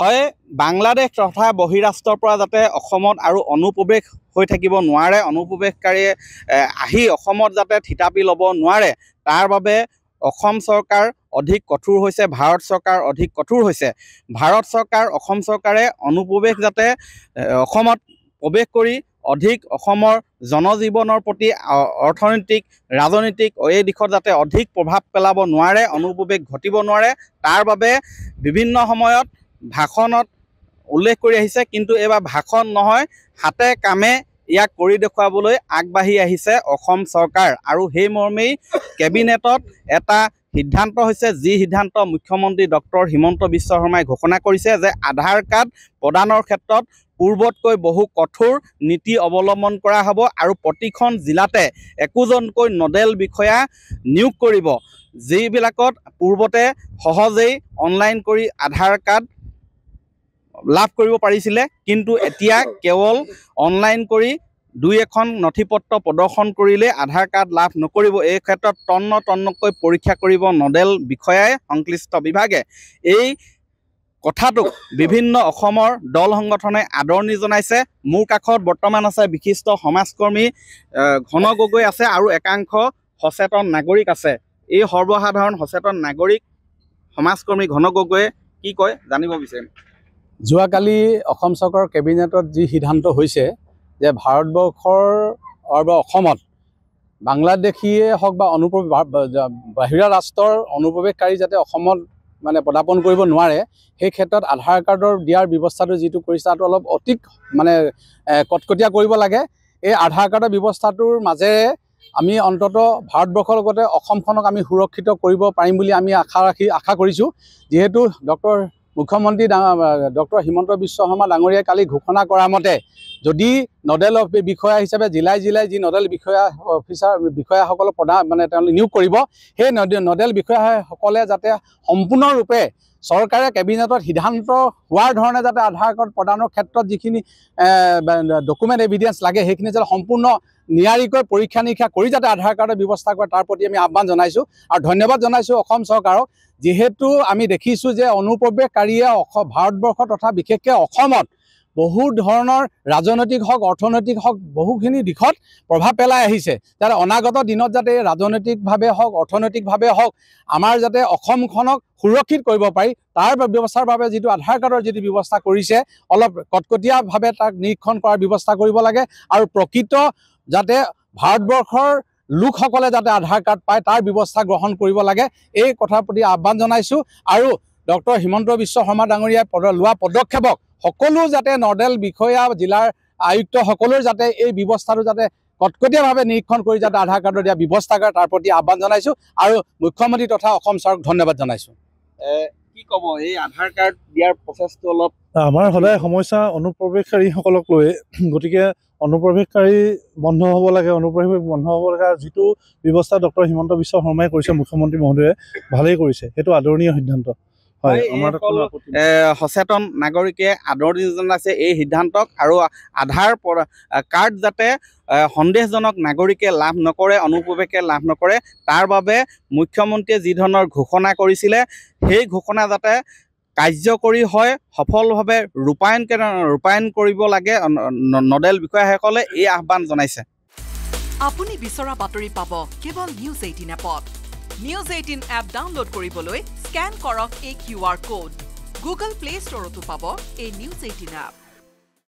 হয়, বাংলাদেশ তথা বহিৰাষ্ট্ৰৰ পৰা যাতে অসমত আৰু অনুপ্ৰৱেশ হৈ থাকিব নোৱাৰে, অনুপ্ৰৱেশকাৰীয়ে আহি অসমত যাতে থিতাপি ল'ব নোৱাৰে, তাৰ বাবে অসম চৰকাৰ অধিক কঠোৰ হৈছে, ভাৰত চৰকাৰ অধিক কঠোৰ হৈছে। ভাৰত চৰকাৰ, অসম চৰকাৰে অনুপ্ৰৱেশ যাতে অসমত প্ৰৱেশ কৰি অধিক অসমৰ জনজীৱনৰ প্ৰতি অৰ্থনৈতিক, ৰাজনৈতিক এই দিশত যাতে অধিক প্ৰভাৱ পেলাব নোৱাৰে, অনুপ্ৰৱেশ ঘটিব নোৱাৰে, তাৰ বাবে বিভিন্ন সময়ত ভাষণত উল্লেখ কৰি আহিছে। কিন্তু এইবাৰ ভাষণ নহয়, হাতে কামে ইয়াক কৰি দেখুৱাবলৈ আগবাঢ়ি আহিছে অসম চৰকাৰ। আৰু সেই মৰ্মেই কেবিনেটত এটা সিদ্ধান্ত হৈছে, যি সিদ্ধান্ত মুখ্যমন্ত্ৰী ডক্টৰ হিমন্ত বিশ্ব শৰ্মাই ঘোষণা কৰিছে যে আধাৰ কাৰ্ড প্ৰদানৰ ক্ষেত্ৰত পূৰ্বতকৈ বহু কঠোৰ নীতি অৱলম্বন কৰা হ'ব আৰু প্ৰতিখন জিলাতে একোজনকৈ নডেল বিষয়া নিয়োগ কৰিব, যিবিলাকত পূৰ্বতে সহজেই অনলাইন কৰি আধাৰ কাৰ্ড লাভ কৰিব পাৰিছিলে, কিন্তু এতিয়া কেৱল অনলাইন কৰি দুই এখন নথিপত্ৰ প্ৰদৰ্শন কৰিলে আধাৰ কাৰ্ড লাভ নকৰিব। এই ক্ষেত্ৰত তন্নকৈ পৰীক্ষা কৰিব নডেল বিষয়াই, সংশ্লিষ্ট বিভাগে। এই কথাটোক বিভিন্ন অসমৰ দল সংগঠনে আদৰণি জনাইছে। মোৰ কাষত বৰ্তমান আছে বিশিষ্ট সমাজকৰ্মী ঘন গগৈ আছে আৰু একাংশ সচেতন নাগৰিক আছে। এই সৰ্বসাধাৰণ সচেতন নাগৰিক সমাজকৰ্মী ঘন গগৈয়ে কি কয় জানিব বিচাৰিম। যোৱাকালি অসম চৰকাৰৰ কেবিনেটত যি সিদ্ধান্ত হৈছে যে ভাৰতবৰ্ষৰ বা অসমত বাংলাদেশীয়ে হওক বা বাহিৰা ৰাষ্ট্ৰৰ অনুপ্ৰৱেশকাৰী যাতে অসমত মানে পদাৰ্পণ কৰিব নোৱাৰে, সেই ক্ষেত্ৰত আধাৰ কাৰ্ডৰ দিয়াৰ ব্যৱস্থাটো যিটো কৰিছে তাতো অলপ অধিক মানে কটকটীয়া কৰিব লাগে। এই আধাৰ কাৰ্ডৰ ব্যৱস্থাটোৰ মাজেৰে আমি অন্ততঃ ভাৰতবৰ্ষৰ লগতে অসমখনক আমি সুৰক্ষিত কৰিব পাৰিম বুলি আমি আশা কৰিছোঁ। যিহেতু মুখ্যমন্ত্ৰী ডক্টৰ হিমন্ত বিশ্ব শৰ্মা ডাঙৰীয়াই কালি ঘোষণা কৰা মতে যদি নডেল বিষয়া হিচাপে জিলাই যি নডেল বিষয়াসকলক তেওঁলোকে নিয়োগ কৰিব, সেই নডেল বিষয়াসকলে যাতে সম্পূৰ্ণৰূপে চৰকাৰে কেবিনেটত সিদ্ধান্ত হোৱাৰ ধৰণে যাতে আধাৰ কাৰ্ড প্ৰদানৰ ক্ষেত্ৰত যিখিনি ডকুমেণ্ট এভিডেঞ্চ লাগে সেইখিনি যাতে সম্পূৰ্ণ নিয়াৰিকৈ পৰীক্ষা নিৰীক্ষা কৰি যাতে আধাৰ কাৰ্ডৰ ব্যৱস্থা কৰে, তাৰ প্ৰতি আমি আহ্বান জনাইছোঁ আৰু ধন্যবাদ জনাইছোঁ অসম চৰকাৰক। যিহেতু আমি দেখিছোঁ যে অনুপ্ৰৱেশকাৰীয়ে ভাৰতবৰ্ষ তথা বিশেষকৈ অসমত বহু ধৰণৰ ৰাজনৈতিক হওক, অৰ্থনৈতিক হওক, বহুখিনি দিশত প্ৰভাৱ পেলাই আহিছে। যাতে অনাগত দিনত যাতে ৰাজনৈতিকভাৱে হওক, অৰ্থনৈতিকভাৱে হওক আমাৰ যাতে অসমখনক সুৰক্ষিত কৰিব পাৰি, তাৰ ব্যৱস্থাৰ বাবে যিটো আধাৰ কাৰ্ডৰ যিটো ব্যৱস্থা কৰিছে অলপ কটকটীয়াভাৱে তাক নিৰীক্ষণ কৰাৰ ব্যৱস্থা কৰিব লাগে আৰু প্ৰকৃত যাতে ভাৰতবৰ্ষৰ লোকসকলে যাতে আধাৰ কাৰ্ড পায় তাৰ ব্যৱস্থা গ্ৰহণ কৰিব লাগে, এই কথাৰ প্ৰতি আহ্বান জনাইছোঁ। আৰু ডক্টৰ হিমন্ত বিশ্ব শৰ্মা ডাঙৰীয়াই লোৱা পদক্ষেপক সকলো যাতে নডেল বিষয়া, জিলাৰ আয়ুক্ত সকলোৰ যাতে এই ব্যৱস্থাটো যাতে কটকটীয়াভাৱে নিৰীক্ষণ কৰি যাতে আধাৰ কাৰ্ডৰ দিয়া ব্যৱস্থা কৰে, তাৰ প্ৰতি আহ্বান জনাইছোঁ আৰু মুখ্যমন্ত্ৰী তথা অসম চৰকাৰক ধন্যবাদ জনাইছোঁ। কি ক'ব এই আধাৰ কাৰ্ড দিয়াৰ প্ৰচেছটো? অলপ আমাৰ সদায় সমস্যা অনুপ্ৰৱেশকাৰীসকলক লৈ, গতিকে অনুপ্ৰৱেশকাৰী বন্ধ হ'ব লাগে, অনুপ্ৰৱেশ বন্ধ হ'ব লাগে। আৰু যিটো ব্যৱস্থা ডক্টৰ হিমন্ত বিশ্ব শৰ্মাই কৰিছে, মুখ্যমন্ত্ৰী মহোদয়ে ভালেই কৰিছে, সেইটো আদৰণীয় সিদ্ধান্ত। হয়, সচেতন নাগৰিকে আদৰণি জনাইছে এই সিদ্ধান্তক। আৰু আধাৰ কাৰ্ড যাতে সন্দেহজনক নাগৰিকে লাভ নকৰে, অনুপ্ৰৱেশে লাভ নকৰে, তাৰ বাবে মুখ্যমন্ত্ৰীয়ে যি ধৰণৰ ঘোষণা কৰিছিলে সেই ঘোষণা যাতে কাৰ্যকৰী হয়, সফলভাৱে ৰূপায়ণ কৰিব লাগে নডেল বিষয়াসকলে, এই আহ্বান জনাইছে। আপুনি বিচৰা বাতৰি পাব কেৱল নিউজ 18 এপত। নিউজ 18 এপ ডাউনলোড কৰিবলৈ স্কেন কৰক এই QR কোড। গুগল প্লে ষ্টৰতো পাব এই নিউজ 18 এপ।